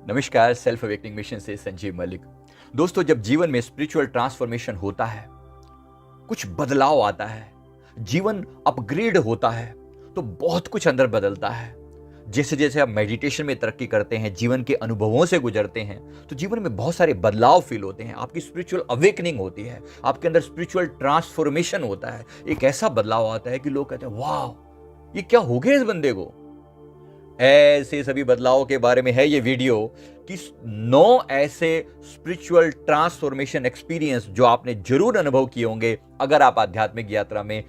नमस्कार, self awakening mission से संजीव मलिक। दोस्तों, जब जीवन में स्पिरिचुअल ट्रांसफॉर्मेशन होता है, कुछ बदलाव आता है, जीवन अपग्रेड होता है, तो बहुत कुछ अंदर बदलता है। जैसे जैसे आप मेडिटेशन में तरक्की करते हैं, जीवन के अनुभवों से गुजरते हैं, तो जीवन में बहुत सारे बदलाव फील होते हैं। आपकी स्पिरिचुअल अवेकनिंग होती है, आपके अंदर स्पिरिचुअल ट्रांसफॉर्मेशन होता है। एक ऐसा बदलाव आता है कि लोग कहते हैं, वाह, ये क्या हो गया इस बंदे को। ऐसे सभी बदलावों के बारे में है ये वीडियो कि 9 ऐसे स्पिरिचुअल ट्रांसफॉर्मेशन एक्सपीरियंस जो आपने जरूर अनुभव किए होंगे। अगर आप आध्यात्मिक यात्रा में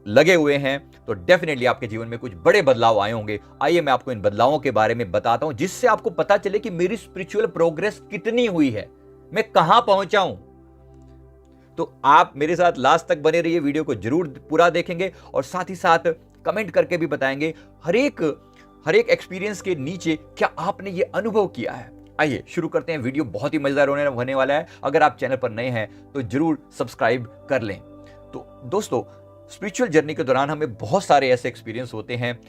लगे हुए हैं तो डेफिनेटली आपके जीवन में कुछ बड़े बदलाव आए होंगे। आइए मैं आपको इन बदलावों के बारे में बताता हूं, जिससे आपको पता चले कि मेरी स्पिरिचुअल प्रोग्रेस कितनी हुई है, मैं कहां पहुंचा हूं। तो आप मेरे साथ लास्ट तक बने रहिए, वीडियो को जरूर पूरा देखेंगे और साथ ही साथ कमेंट करके भी बताएंगे हर एक एक्सपीरियंस के नीचे क्या आपने ये अनुभव किया है। आइए शुरू करते हैं। वीडियो बहुत ही मजेदार होने वाला है। अगर आप चैनल पर नए हैं तो जरूर सब्सक्राइब कर लें। तो दोस्तों, स्पिरिचुअल जर्नी के दौरान हमें बहुत सारे ऐसे एक्सपीरियंस होते हैं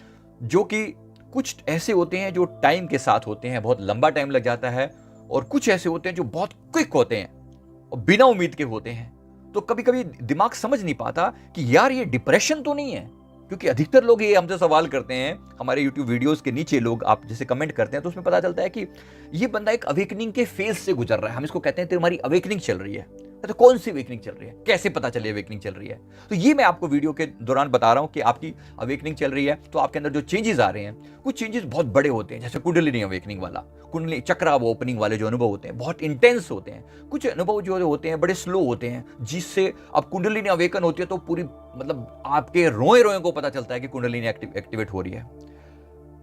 जो कि कुछ ऐसे होते हैं जो टाइम के साथ होते हैं, बहुत लंबा टाइम लग जाता है, और कुछ ऐसे होते हैं जो बहुत क्विक होते हैं और बिना उम्मीद के होते हैं। तो कभी कभी दिमाग समझ नहीं पाता कि यार ये डिप्रेशन तो नहीं है, क्योंकि अधिकतर लोग ये हमसे सवाल करते हैं। हमारे YouTube वीडियोस के नीचे लोग आप जैसे कमेंट करते हैं तो उसमें पता चलता है कि ये बंदा एक अवेकनिंग के फेज से गुजर रहा है। हम इसको कहते हैं तुम्हारी अवेकनिंग चल रही है। तो कौन सी अवेकनिंग चल रही है, कैसे पता चले अवेकनिंग चल रही है? तो ये मैं आपको वीडियो के दौरान बता रहा हूं कि आपकी अवेकनिंग चल रही है तो आपके अंदर जो चेंजेस आ रहे हैं, कुछ चेंजेस बहुत बड़े होते हैं। जैसे कुंडलिनी अवेकनिंग वाला, कुंडली चक्र ओपनिंग वाले जो अनुभव होते हैं बहुत इंटेंस होते हैं। कुछ अनुभव जो होते हैं बड़े स्लो होते हैं, जिससे अब कुंडलिनी अवेकन होती है तो पूरी मतलब आपके रोए रोए को पता चलता है कि कुंडलिनी एक्टिवेट हो रही है।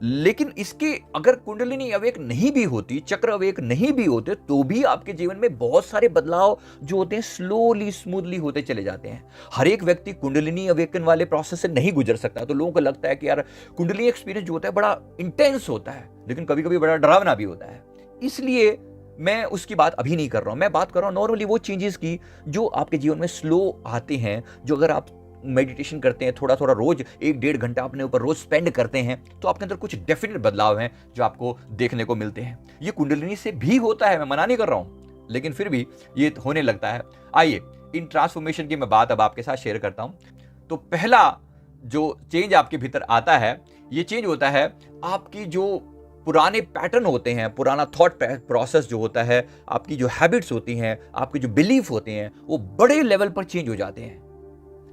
लेकिन इसके अगर कुंडलिनी अवेक नहीं भी होती, चक्र अवेक नहीं भी होते, तो भी आपके जीवन में बहुत सारे बदलाव जो होते हैं स्लोली स्मूथली होते चले जाते हैं। हर एक व्यक्ति कुंडलिनी अवेकन वाले प्रोसेस से नहीं गुजर सकता। तो लोगों को लगता है कि यार कुंडलिनी एक्सपीरियंस जो होता है बड़ा इंटेंस होता है, लेकिन कभी कभी बड़ा डरावना भी होता है। इसलिए मैं उसकी बात अभी नहीं कर रहा हूं। मैं बात कर रहा हूं नॉर्मली वो चेंजेस की जो आपके जीवन में स्लो आते हैं, जो अगर आप मेडिटेशन करते हैं, थोड़ा थोड़ा रोज 1-1.5 घंटा अपने ऊपर रोज स्पेंड करते हैं, तो आपके अंदर कुछ डेफिनेट बदलाव हैं जो आपको देखने को मिलते हैं। ये कुंडलिनी से भी होता है, मैं मना नहीं कर रहा हूं, लेकिन फिर भी ये होने लगता है। आइए इन ट्रांसफॉर्मेशन की मैं बात अब आपके साथ शेयर करता हूं। तो पहला जो चेंज आपके भीतर आता है, ये चेंज होता है आपकी जो पुराने पैटर्न होते हैं, पुराना थॉट प्रोसेस जो होता है, आपकी जो हैबिट्स होती हैं, आपके जो बिलीफ होते हैं, वो बड़े लेवल पर चेंज हो जाते हैं।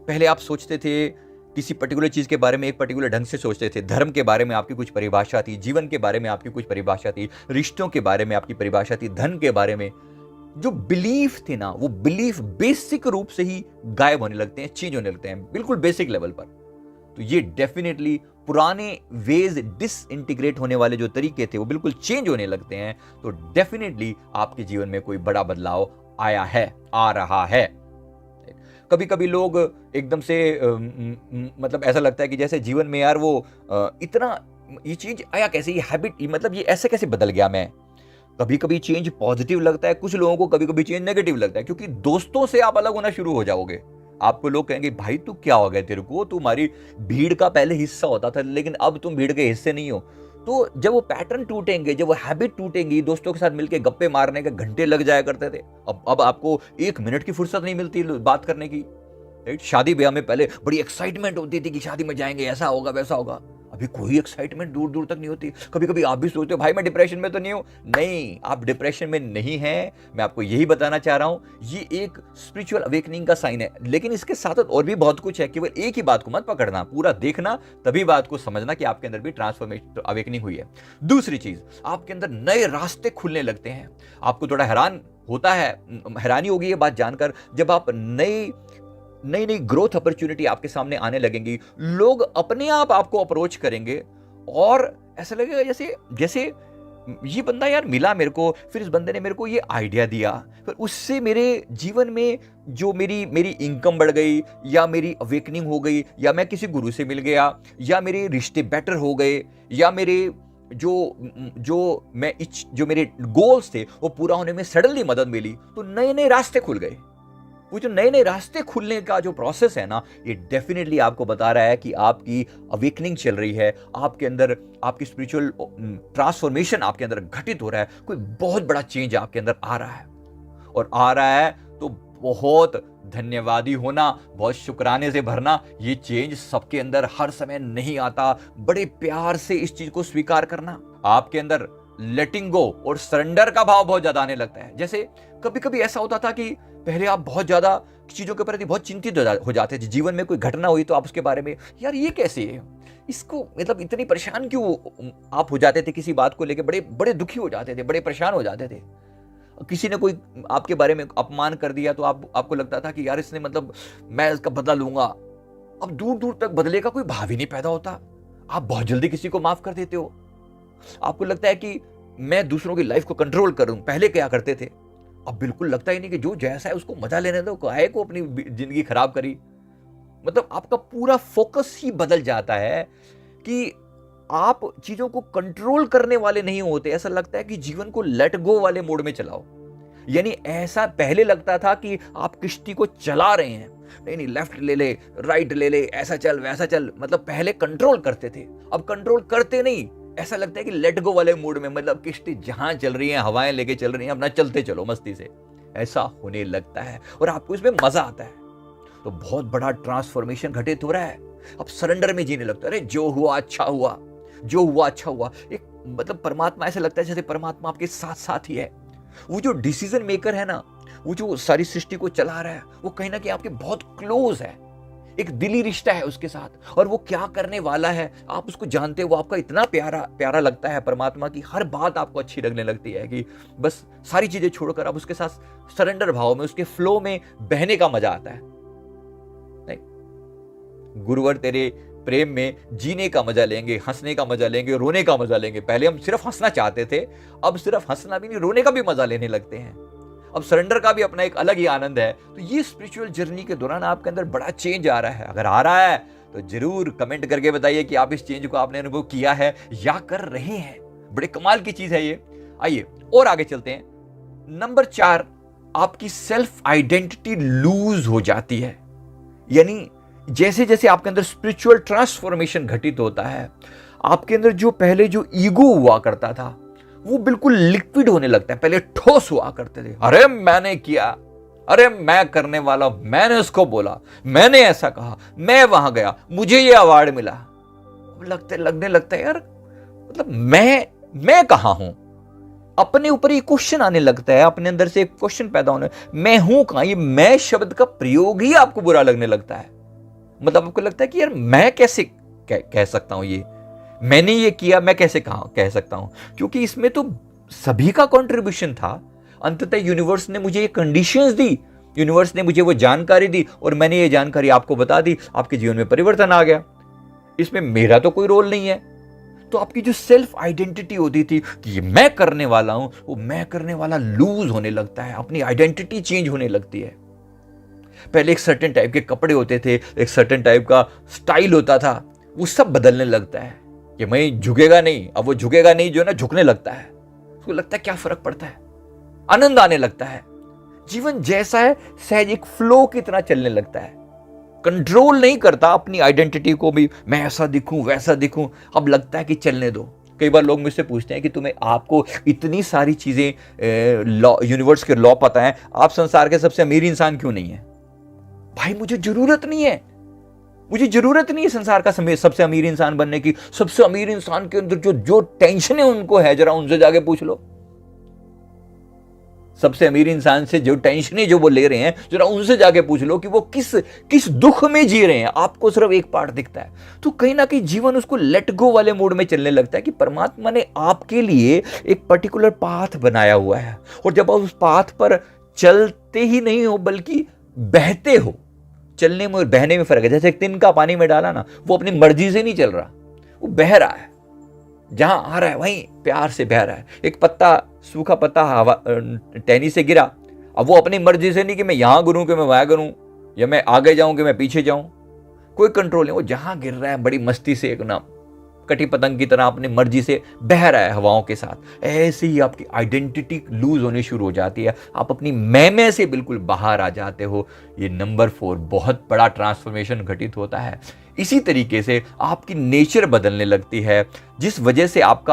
पहले आप सोचते थे किसी पर्टिकुलर चीज के बारे में एक पर्टिकुलर ढंग से सोचते थे, धर्म के बारे में आपकी कुछ परिभाषा थी, जीवन के बारे में आपकी कुछ परिभाषा थी, रिश्तों के बारे में आपकी परिभाषा थी, धन के बारे में जो बिलीफ थे ना, वो बिलीफ बेसिक रूप से ही गायब होने लगते हैं, चेंज होने लगते हैं, बिल्कुल बेसिक लेवल पर। तो ये डेफिनेटली पुराने वेज डिसइंटीग्रेट होने वाले जो तरीके थे वो बिल्कुल चेंज होने लगते हैं। तो डेफिनेटली आपके जीवन में कोई बड़ा बदलाव आया है, आ रहा है। कभी कभी लोग एकदम से मतलब ऐसा लगता है कि जैसे जीवन में यार वो इतना ये चेंज आया कैसे, ये हैबिट मतलब ये ऐसे कैसे बदल गया मैं। कभी कभी चेंज पॉजिटिव लगता है कुछ लोगों को, कभी कभी चेंज नेगेटिव लगता है, क्योंकि दोस्तों से आप अलग होना शुरू हो जाओगे। आपको लोग कहेंगे भाई तू क्या हो गया, तेरे को तुम्हारी भीड़ का पहले हिस्सा होता था लेकिन अब तुम भीड़ के हिस्से नहीं हो। तो जब वो पैटर्न टूटेंगे, जब वो हैबिट टूटेंगी, दोस्तों के साथ मिलकर गप्पे मारने के घंटे लग जाया करते थे, अब आपको 1 मिनट की फुर्सत नहीं मिलती बात करने की। शादी ब्याह में पहले बड़ी एक्साइटमेंट होती थी कि शादी में जाएंगे, ऐसा होगा वैसा होगा। अभी कोई एक्साइटमेंट दूर दूर तक नहीं होती। कभी कभी आप भी सोचते हो भाई मैं डिप्रेशन में तो नहीं हूं। नहीं, आप डिप्रेशन में नहीं हैं। मैं आपको यही बताना चाह रहा हूं, ये एक स्पिरिचुअल अवेकनिंग का साइन है। लेकिन इसके साथ और भी बहुत कुछ है, केवल एक ही बात को मत पकड़ना, पूरा देखना, तभी बात को समझना कि आपके अंदर भी ट्रांसफॉर्मेशन अवेकनिंग हुई है। दूसरी चीज, आपके अंदर नए रास्ते खुलने लगते हैं। आपको थोड़ा हैरानी होगी ये बात जानकर, जब आप नई नई ग्रोथ अपॉर्चुनिटी आपके सामने आने लगेंगी, लोग अपने आप आपको अप्रोच करेंगे और ऐसा लगेगा जैसे जैसे ये बंदा यार मिला मेरे को, फिर इस बंदे ने मेरे को ये आइडिया दिया, फिर उससे मेरे जीवन में जो मेरी इनकम बढ़ गई, या मेरी अवेकनिंग हो गई, या मैं किसी गुरु से मिल गया, या मेरे रिश्ते बेटर हो गए, या मेरे जो मेरे गोल्स थे वो पूरा होने में सडनली मदद मिली। तो नए नए रास्ते खुल गए। वो जो नए नए रास्ते खुलने का जो प्रोसेस है ना, ये डेफिनेटली आपको बता रहा है कि आपकी अवेकनिंग चल रही है, आपके अंदर आपकी स्पिरिचुअल ट्रांसफॉर्मेशन आपके अंदर घटित हो रहा है, कोई बहुत बड़ा चेंज आपके अंदर आ रहा है। और आ रहा है तो बहुत धन्यवादी होना, बहुत शुक्राने से भरना। ये चेंज सबके अंदर हर समय नहीं आता। बड़े प्यार से इस चीज को स्वीकार करना। आपके अंदर लेटिंग गो और सरेंडर का भाव बहुत ज्यादा आने लगता है। जैसे कभी कभी ऐसा होता था कि पहले आप बहुत ज्यादा चीजों के प्रति बहुत चिंतित हो जाते थे। जीवन में कोई घटना हुई तो आप उसके बारे में, यार ये कैसे है, इसको मतलब इतनी परेशान क्यों आप हो जाते थे, किसी बात को लेकर बड़े बड़े दुखी हो जाते थे, बड़े परेशान हो जाते थे। किसी ने कोई आपके बारे में अपमान कर दिया तो आपको लगता था कि यार इसने मतलब मैं इसका बदला लूंगा। अब दूर दूर तक बदले का कोई भाव ही नहीं पैदा होता। आप बहुत जल्दी किसी को माफ कर देते हो। आपको लगता है कि मैं दूसरों की लाइफ को कंट्रोल करूं। पहले क्या करते थे, अब बिल्कुल लगता ही नहीं कि जो जैसा है उसको मजा लेने दो, काहे को अपनी जिंदगी खराब करी। मतलब आपका पूरा फोकस ही बदल जाता है कि आप चीजों को कंट्रोल करने वाले नहीं होते। ऐसा लगता है कि जीवन को लेट गो वाले मोड में चलाओ। यानी ऐसा पहले लगता था कि आप किश्ती को चला रहे हैं, नहीं लेफ्ट ले ले, राइट ले ले, ऐसा चल वैसा चल, मतलब पहले कंट्रोल करते थे, अब कंट्रोल करते नहीं। ऐसा लगता है कि लेट गो वाले मूड में, मतलब किश्ती जहां चल रही है, हवाएं लेके चल रही हैं, अपना चलते चलो मस्ती से, ऐसा होने लगता है और आपको इसमें मजा आता है। तो बहुत बड़ा ट्रांसफॉर्मेशन घटित हो रहा है। अब सरेंडर में जीने लगता है। अरे जो हुआ अच्छा हुआ, जो हुआ अच्छा हुआ। एक मतलब परमात्मा, ऐसा लगता है जैसे परमात्मा आपके साथ साथ ही है। वो जो डिसीजन मेकर है ना, वो जो सारी सृष्टि को चला रहा है, वो कहीं ना कहीं आपके बहुत क्लोज है। एक दिली रिश्ता है उसके साथ, और वो क्या करने वाला है आप उसको जानते हो। वो आपका इतना प्यारा प्यारा लगता है परमात्मा की हर बात आपको अच्छी लगने लगती है कि बस सारी चीजें छोड़कर आप उसके साथ सरेंडर भाव में, उसके फ्लो में बहने का मजा आता है। नहीं, गुरुवर तेरे प्रेम में जीने का मजा लेंगे, हंसने का मजा लेंगे, रोने का मजा लेंगे। पहले हम सिर्फ हंसना चाहते थे, अब सिर्फ हंसना भी नहीं, रोने का भी मजा लेने लगते हैं। अब सरेंडर का भी अपना एक अलग ही आनंद है। तो ये स्पिरिचुअल जर्नी के दौरान आपके अंदर बड़ा चेंज आ रहा है। अगर आ रहा है तो जरूर कमेंट करके बताइए कि आप इस चेंज को आपने अनुभव किया है या कर रहे हैं। बड़े कमाल की चीज है ये। आइए और आगे चलते हैं। नंबर 4, आपकी सेल्फ आइडेंटिटी लूज हो जाती है। यानी जैसे जैसे आपके अंदर स्पिरिचुअल ट्रांसफॉर्मेशन घटित होता है, आपके अंदर जो पहले जो ईगो हुआ करता था वो बिल्कुल लिक्विड होने लगता है। पहले ठोस हुआ करते थे, अरे मैंने किया, अरे मैं करने वाला, मैंने उसको बोला, मैंने ऐसा कहा, मैं वहां गया, मुझे ये अवार्ड मिला। लगने लगता है यार, मतलब मैं कहां हूं। अपने ऊपर ये क्वेश्चन आने लगता है, अपने अंदर से एक क्वेश्चन पैदा होने, मैं हूं कहां। ये मैं शब्द का प्रयोग ही आपको बुरा लगने लगता है। मतलब आपको लगता है कि यार मैं कैसे कह सकता हूं, ये मैंने ये किया, मैं कैसे कह सकता हूं, क्योंकि इसमें तो सभी का कंट्रीब्यूशन था। अंततः यूनिवर्स ने मुझे ये कंडीशंस दी, यूनिवर्स ने मुझे वो जानकारी दी और मैंने ये जानकारी आपको बता दी, आपके जीवन में परिवर्तन आ गया। इसमें मेरा तो कोई रोल नहीं है। तो आपकी जो सेल्फ आइडेंटिटी होती थी कि ये मैं करने वाला हूं, वो मैं करने वाला लूज होने लगता है, अपनी आइडेंटिटी चेंज होने लगती है। पहले एक सर्टेन टाइप के कपड़े होते थे, एक सर्टेन टाइप का स्टाइल होता था, वो सब बदलने लगता है कि मैं झुकेगा नहीं। अब वो झुकेगा नहीं जो है ना, झुकने लगता है। उसको लगता है क्या फर्क पड़ता है, आनंद आने लगता है। जीवन जैसा है सहज एक फ्लो की तरह चलने लगता है। कंट्रोल नहीं करता अपनी आइडेंटिटी को भी, मैं ऐसा दिखूं वैसा दिखूं। अब लगता है कि चलने दो। कई बार लोग मुझसे पूछते हैं कि तुम्हें, आपको इतनी सारी चीजें लॉ, यूनिवर्स के लॉ पता है, आप संसार के सबसे अमीर इंसान क्यों नहीं है? भाई मुझे जरूरत नहीं है, मुझे जरूरत नहीं है संसार का सबसे अमीर इंसान बनने की। सबसे अमीर इंसान के अंदर जो टेंशन है उनको है, जरा उनसे जाके पूछ लो। सबसे अमीर इंसान से जो टेंशन जो वो ले रहे हैं, जरा उनसे जाके पूछ लो कि वो किस दुख में जी रहे हैं। आपको सिर्फ एक पार्ट दिखता है। तो कहीं ना कहीं जीवन उसको लेट गो वाले मोड में चलने लगता है कि परमात्मा ने आपके लिए एक पर्टिकुलर पाथ बनाया हुआ है, और जब आप उस पाथ पर चलते ही नहीं हो बल्कि बहते हो। चलने में और बहने में फर्क है। जैसे एक तिनका पानी में डाला ना, वो अपनी मर्जी से नहीं चल रहा, वो बह रहा है, जहां आ रहा है वहीं प्यार से बह रहा है। एक पत्ता, सूखा पत्ता हवा टहनी से गिरा, अब वो अपनी मर्जी से नहीं कि मैं यहां गिरूं कि मैं वहां गिरूं, या मैं आगे जाऊं कि मैं पीछे जाऊं, कोई कंट्रोल नहीं। वो जहां गिर रहा है बड़ी मस्ती से, एक ना कटी पतंग की तरह अपनी मर्जी से बह रहा है हवाओं के साथ। ऐसे ही आपकी आइडेंटिटी लूज होनी शुरू हो जाती है, आप अपनी मैं से बिल्कुल बाहर आ जाते हो। ये नंबर 4 बहुत बड़ा ट्रांसफॉर्मेशन घटित होता है। इसी तरीके से आपकी नेचर बदलने लगती है, जिस वजह से आप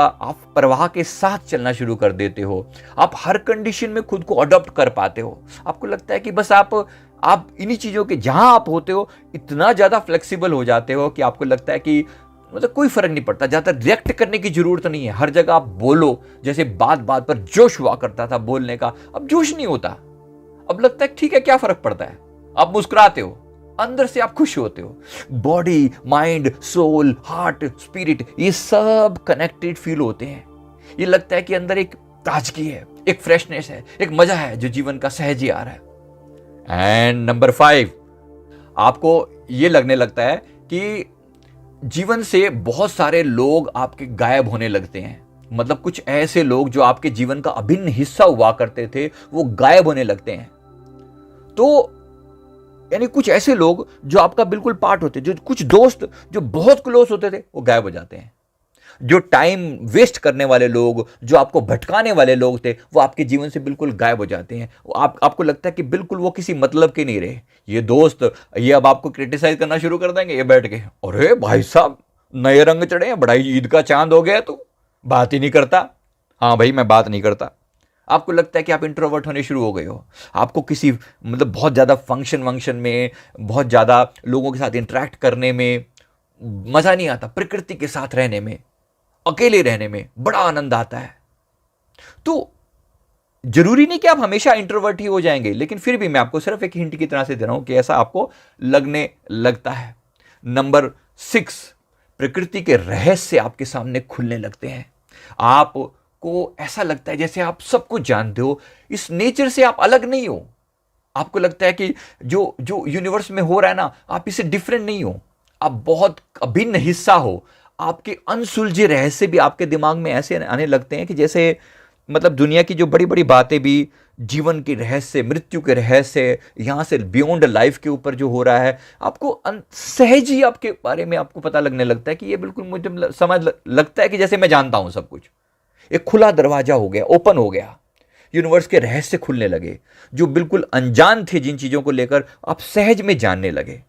प्रवाह के साथ चलना शुरू कर देते हो। आप हर कंडीशन में खुद को अडॉप्ट कर पाते हो। आपको लगता है कि बस आप इन्हीं चीजों के जहां आप होते हो इतना ज्यादा फ्लेक्सिबल हो जाते हो कि आपको लगता है कि मतलब कोई फर्क नहीं पड़ता, ज्यादा रिएक्ट करने की जरूरत नहीं है। हर जगह आप बोलो, जैसे बात बात पर जोश हुआ करता था बोलने का, अब जोश नहीं होता। अब लगता है ठीक है, क्या फर्क पड़ता है। आप मुस्कुराते हो, अंदर से आप खुश होते हो। Body, mind, soul, heart, spirit, ये सब कनेक्टेड फील होते हैं। ये लगता है कि अंदर एक ताजगी है, एक फ्रेशनेस है, एक मजा है जो जीवन का सहज ही आ रहा है। एंड नंबर 5, आपको ये लगने लगता है कि जीवन से बहुत सारे लोग आपके गायब होने लगते हैं। मतलब कुछ ऐसे लोग जो आपके जीवन का अभिन्न हिस्सा हुआ करते थे, वो गायब होने लगते हैं। तो यानी कुछ ऐसे लोग जो आपका बिल्कुल पार्ट होते, जो कुछ दोस्त जो बहुत क्लोज होते थे, वो गायब हो जाते हैं। जो टाइम वेस्ट करने वाले लोग, जो आपको भटकाने वाले लोग थे, वो आपके जीवन से बिल्कुल गायब हो जाते हैं। आपको लगता है कि बिल्कुल वो किसी मतलब के नहीं रहे। ये दोस्त ये अब आपको क्रिटिसाइज करना शुरू कर देंगे, ये बैठ के, अरे भाई साहब नए रंग चढ़े हैं, बड़ा ईद का चांद हो गया, तू बात ही नहीं करता। हाँ भाई, मैं बात नहीं करता। आपको लगता है कि आप इंट्रोवर्ट होने शुरू हो गए हो। आपको किसी मतलब बहुत ज़्यादा फंक्शन में, बहुत ज़्यादा लोगों के साथ इंटरेक्ट करने में मज़ा नहीं आता। प्रकृति के साथ रहने में, अकेले रहने में बड़ा आनंद आता है। तो जरूरी नहीं कि आप हमेशा इंट्रोवर्ट ही हो जाएंगे, लेकिन फिर भी मैं आपको सिर्फ एक हिंट की तरह से दे रहा हूं कि ऐसा आपको लगने लगता है। नंबर 6, प्रकृति के रहस्य आपके सामने खुलने लगते हैं। आपको ऐसा लगता है जैसे आप सब कुछ जानते हो, इस नेचर से आप अलग नहीं हो। आपको लगता है कि जो जो यूनिवर्स में हो रहा है ना, आप इससे डिफरेंट नहीं हो, आप बहुत अभिन्न हिस्सा हो। आपके अनसुलझे रहस्य भी आपके दिमाग में ऐसे आने लगते हैं कि जैसे मतलब दुनिया की जो बड़ी बड़ी बातें भी, जीवन के रहस्य, मृत्यु के रहस्य, यहां से बियॉन्ड लाइफ के ऊपर जो हो रहा है, आपको सहज ही आपके बारे में आपको पता लगने लगता है कि ये बिल्कुल मुझे समझ लगता है कि जैसे मैं जानता हूं सब कुछ। एक खुला दरवाजा हो गया, ओपन हो गया, यूनिवर्स के रहस्य खुलने लगे। जो बिल्कुल अनजान थे जिन चीजों को लेकर, आप सहज में जानने लगे।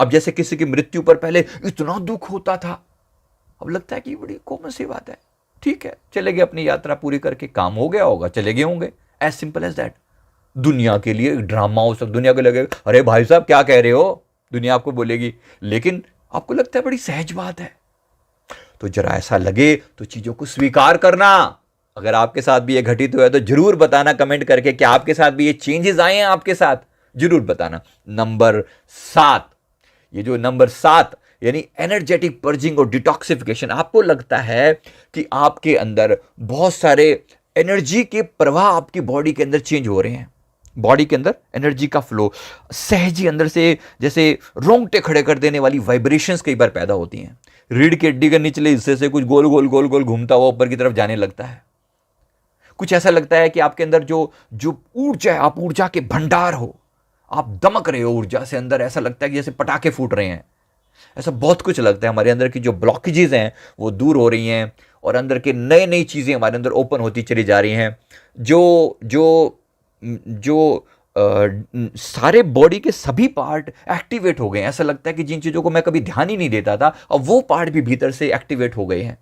अब जैसे किसी की मृत्यु पर पहले इतना दुख होता था, अब लगता है कि बड़ी कॉमन सी बात है, ठीक है, चले गए अपनी यात्रा पूरी करके, काम हो गया होगा, चले गए होंगे, एज सिंपल एज दैट। दुनिया के लिए ड्रामा हो सकता, दुनिया को लगेगा अरे भाई साहब क्या कह रहे हो, दुनिया आपको बोलेगी, लेकिन आपको लगता है बड़ी सहज बात है। तो जरा ऐसा लगे तो चीजों को स्वीकार करना। अगर आपके साथ भी ये घटित हुआ है तो जरूर बताना कमेंट करके कि आपके साथ भी ये चेंजेस आए हैं, आपके साथ जरूर बताना। नंबर 7, ये जो नंबर 7 यानी एनर्जेटिक पर्जिंग और डिटॉक्सिफिकेशन, आपको लगता है कि आपके अंदर बहुत सारे एनर्जी के प्रवाह आपकी बॉडी के अंदर चेंज हो रहे हैं। बॉडी के अंदर एनर्जी का फ्लो सहज ही अंदर से जैसे रोंगटे खड़े कर देने वाली वाइब्रेशंस कई बार पैदा होती हैं। रीढ़ की हड्डी के निचले हिस्से से कुछ गोल गोल गोल गोल घूमता हुआ ऊपर की तरफ जाने लगता है। कुछ ऐसा लगता है कि आपके अंदर जो जो ऊर्जा है, आप ऊर्जा के भंडार हो, आप दमक रहे हो ऊर्जा से अंदर। ऐसा लगता है कि जैसे पटाखे फूट रहे हैं। ऐसा बहुत कुछ लगता है। हमारे अंदर की जो ब्लॉकेजेस हैं वो दूर हो रही हैं और अंदर के नए नई चीजें हमारे अंदर ओपन होती चली जा रही हैं। जो जो जो सारे बॉडी के सभी पार्ट एक्टिवेट हो गए हैं। ऐसा लगता है कि जिन चीजों को मैं कभी ध्यान ही नहीं देता था, अब वो पार्ट भी भीतर से एक्टिवेट हो गए हैं।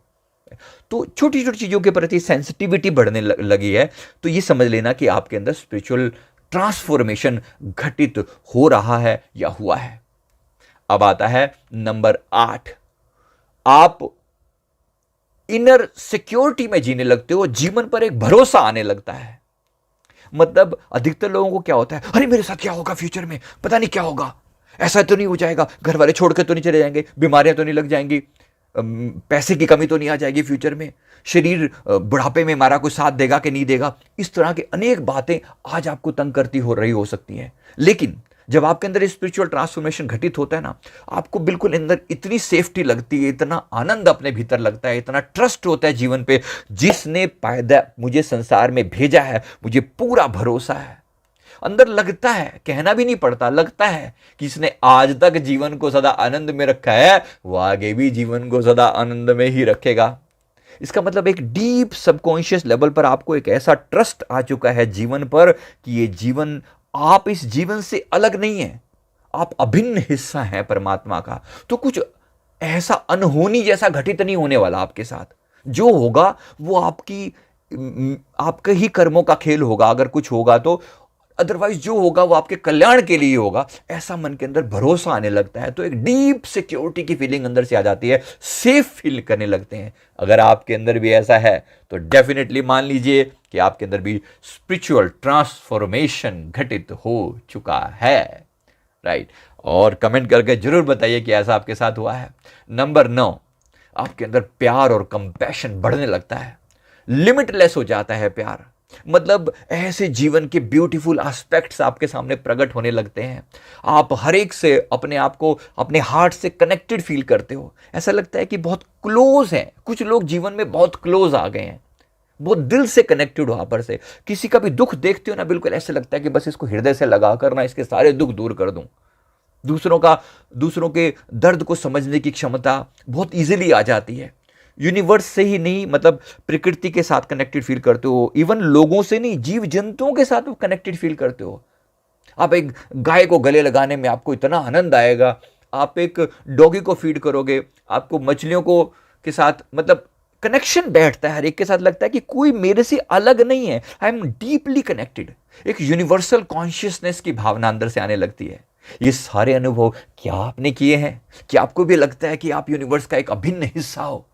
तो छोटी छोटी चीजों के प्रति सेंसिटिविटी बढ़ने लगी है। तो ये समझ लेना कि आपके अंदर स्पिरिचुअल ट्रांसफॉर्मेशन घटित हो रहा है या हुआ है। अब आता है नंबर 8, आप इनर सिक्योरिटी में जीने लगते हो, जीवन पर एक भरोसा आने लगता है। मतलब अधिकतर लोगों को क्या होता है, अरे मेरे साथ क्या होगा फ्यूचर में, पता नहीं क्या होगा, ऐसा तो नहीं हो जाएगा, घर वाले छोड़कर तो नहीं चले जाएंगे, बीमारियां तो नहीं लग जाएंगी, पैसे की कमी तो नहीं आ जाएगी फ्यूचर में, शरीर बुढ़ापे में हमारा कोई साथ देगा कि नहीं देगा। इस तरह की अनेक बातें आज आपको तंग करती हो रही हो सकती हैं। लेकिन जब आपके अंदर स्पिरिचुअल ट्रांसफॉर्मेशन घटित होता है ना, आपको बिल्कुल अंदर इतनी सेफ्टी लगती है, इतना आनंद अपने भीतर लगता है, इतना ट्रस्ट होता है जीवन पे, जिसने पैदा मुझे संसार में भेजा है मुझे पूरा भरोसा है। अंदर लगता है, कहना भी नहीं पड़ता, लगता है कि इसने आज तक जीवन को सदा आनंद में रखा है, वो आगे भी जीवन को सदा आनंद में ही रखेगा। इसका मतलब एक डीप सबकॉन्शियस लेवल पर आपको एक ऐसा ट्रस्ट आ चुका है जीवन पर कि ये जीवन, आप इस जीवन से अलग नहीं है, आप अभिन्न हिस्सा हैं परमात्मा का। तो कुछ ऐसा अनहोनी जैसा घटित नहीं होने वाला आपके साथ। जो होगा वो आपके ही कर्मों का खेल होगा अगर कुछ होगा तो, अदरवाइज जो होगा वो आपके कल्याण के लिए होगा, ऐसा मन के अंदर भरोसा आने लगता है। तो एक डीप सिक्योरिटी की फीलिंग अंदर से आ जाती है, सेफ फील करने लगते हैं। अगर आपके अंदर भी ऐसा है तो डेफिनेटली मान लीजिए कि आपके अंदर भी स्पिरिचुअल ट्रांसफॉर्मेशन घटित हो चुका है, राइट। और कमेंट करके जरूर बताइए कि ऐसा आपके साथ हुआ है। नंबर 9, आपके अंदर प्यार और कंपैशन बढ़ने लगता है, लिमिटलेस हो जाता है प्यार। मतलब ऐसे जीवन के ब्यूटीफुल एस्पेक्ट्स आपके सामने प्रकट होने लगते हैं। आप हर एक से अपने आप को अपने हार्ट से कनेक्टेड फील करते हो, ऐसा लगता है कि बहुत क्लोज है। कुछ लोग जीवन में बहुत क्लोज आ गए हैं, बहुत दिल से कनेक्टेड हो आपस से। किसी का भी दुख देखते हो ना, बिल्कुल ऐसे लगता है कि बस इसको हृदय से लगा कर ना इसके सारे दुख दूर कर दूं। दूसरों के दर्द को समझने की क्षमता बहुत इजीली आ जाती है। यूनिवर्स से ही नहीं, मतलब प्रकृति के साथ कनेक्टेड फील करते हो, इवन लोगों से नहीं, जीव जंतुओं के साथ कनेक्टेड फील करते हो। आप एक गाय को गले लगाने में आपको इतना आनंद आएगा, आप एक डॉगी को फीड करोगे, आपको मछलियों को के साथ मतलब कनेक्शन बैठता है, हर एक के साथ लगता है कि कोई मेरे से अलग नहीं है, आई एम डीपली कनेक्टेड। एक यूनिवर्सल कॉन्शियसनेस की भावना अंदर से आने लगती है। ये सारे अनुभव क्या आपने किए हैं? क्या आपको भी लगता है कि आप यूनिवर्स का एक अभिन्न हिस्सा हो?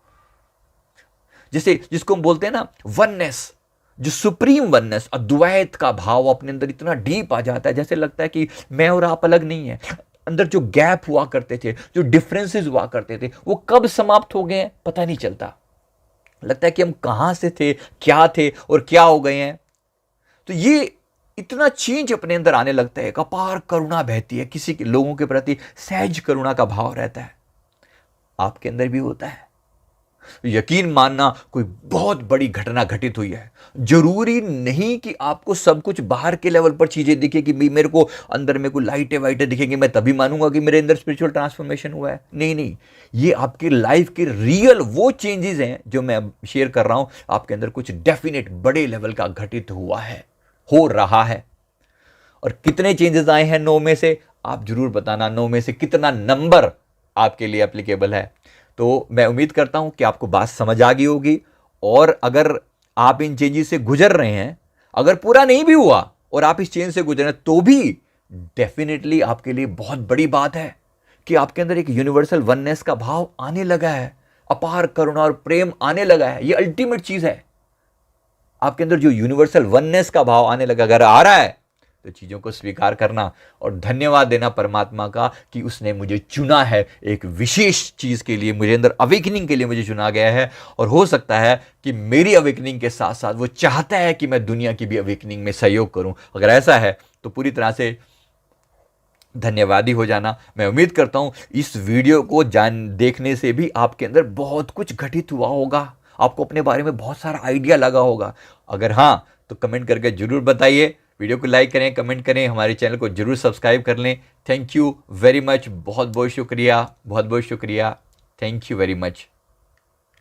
जैसे जिसको हम बोलते हैं ना वननेस, जो सुप्रीम वननेस, अद्वैत का भाव अपने अंदर इतना डीप आ जाता है, जैसे लगता है कि मैं और आप अलग नहीं है। अंदर जो गैप हुआ करते थे, जो डिफरेंसेस हुआ करते थे, वो कब समाप्त हो गए हैं पता नहीं चलता। लगता है कि हम कहां से थे, क्या थे और क्या हो गए हैं। तो ये इतना चेंज अपने अंदर आने लगता है। एक अपार करुणा बहती है, किसी के लोगों के प्रति सहज करुणा का भाव रहता है। आपके अंदर भी होता है। यकीन मानना कोई बहुत बड़ी घटना घटित हुई है। जरूरी नहीं कि आपको सब कुछ बाहर के लेवल पर चीजें दिखे कि मेरे को अंदर में कोई लाइटें वाइटें दिखेंगी, मैं तभी मानूंगा कि मेरे अंदर स्पिरिचुअल ट्रांसफॉर्मेशन हुआ है। नहीं नहीं, ये आपकी लाइफ के रियल वो चेंजेस हैं जो मैं शेयर कर रहा हूं। आपके अंदर कुछ डेफिनेट बड़े लेवल का घटित हुआ है, हो रहा है। और कितने चेंजेस आए हैं 9 में से, आप जरूर बताना 9 में से कितना नंबर आपके लिए एप्लीकेबल है। तो मैं उम्मीद करता हूं कि आपको बात समझ आ गई होगी। और अगर आप इन चेंजेस से गुजर रहे हैं, अगर पूरा नहीं भी हुआ और आप इस चेंज से गुजर रहे हैं, तो भी डेफिनेटली आपके लिए बहुत बड़ी बात है कि आपके अंदर एक यूनिवर्सल वननेस का भाव आने लगा है, अपार करुणा और प्रेम आने लगा है। ये अल्टीमेट चीज है। आपके अंदर जो यूनिवर्सल वननेस का भाव आने लगा, अगर आ रहा है, तो चीजों को स्वीकार करना और धन्यवाद देना परमात्मा का कि उसने मुझे चुना है एक विशेष चीज के लिए, मुझे अंदर अवेकनिंग के लिए मुझे चुना गया है। और हो सकता है कि मेरी अवेकनिंग के साथ साथ वो चाहता है कि मैं दुनिया की भी अवेकनिंग में सहयोग करूं। अगर ऐसा है तो पूरी तरह से धन्यवादी हो जाना। मैं उम्मीद करता हूं इस वीडियो को देखने से भी आपके अंदर बहुत कुछ घटित हुआ होगा, आपको अपने बारे में बहुत सारा आइडिया लगा होगा। अगर हाँ तो कमेंट करके जरूर बताइए, वीडियो को लाइक करें, कमेंट करें, हमारे चैनल को जरूर सब्सक्राइब कर लें। थैंक यू वेरी मच, बहुत बहुत शुक्रिया, बहुत बहुत शुक्रिया। Thank you very much.